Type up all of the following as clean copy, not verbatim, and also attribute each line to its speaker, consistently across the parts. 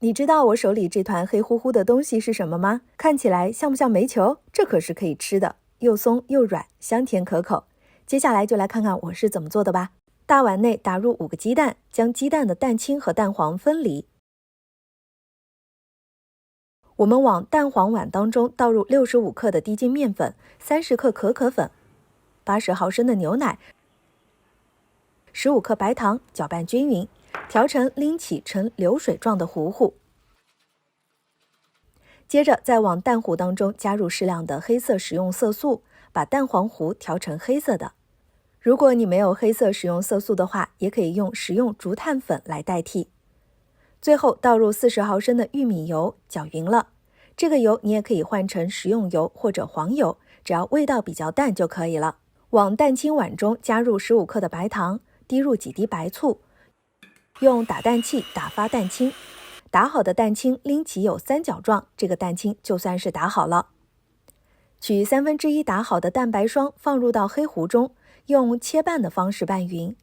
Speaker 1: 你知道我手里这团黑乎乎的东西是什么吗？看起来像不像煤球？这可是可以吃的，又松又软，香甜可口。接下来就来看看我是怎么做的吧。大碗内打入5个鸡蛋，将鸡蛋的蛋清和蛋黄分离。我们往蛋黄碗当中倒入65克的低筋面粉、30克可可粉、80毫升的牛奶、15克白糖，搅拌均匀，调成拎起呈流水状的糊糊。接着再往蛋糊当中加入适量的黑色食用色素，把蛋黄糊调成黑色的。如果你没有黑色食用色素的话，也可以用食用竹炭粉来代替。最后倒入40毫升的玉米油，搅匀了。这个油你也可以换成食用油或者黄油，只要味道比较淡就可以了。往蛋清碗中加入15克的白糖，滴入几滴白醋，用打蛋器打发蛋清。打好的蛋清拎起有三角状，这个蛋清就算是打好了。取1/3打好的蛋白霜放入到黑糊中，用切拌的方式拌匀。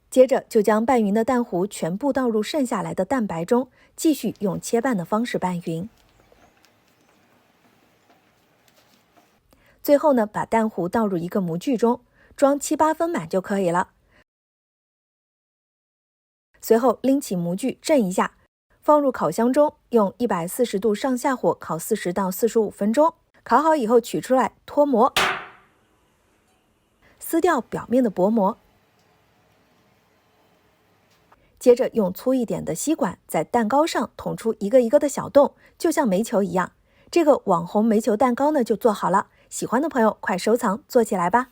Speaker 1: 接着就将拌匀的蛋糊全部倒入剩下来的蛋白中，继续用切拌的方式拌匀。最后呢，把蛋糊倒入一个模具中，装7、8分满就可以了。随后拎起模具震一下，放入烤箱中，用140度上下火烤40到45分钟。烤好以后取出来脱模，撕掉表面的薄膜。接着用粗一点的吸管在蛋糕上捅出一个一个的小洞，就像煤球一样。这个网红煤球蛋糕呢就做好了，喜欢的朋友快收藏做起来吧。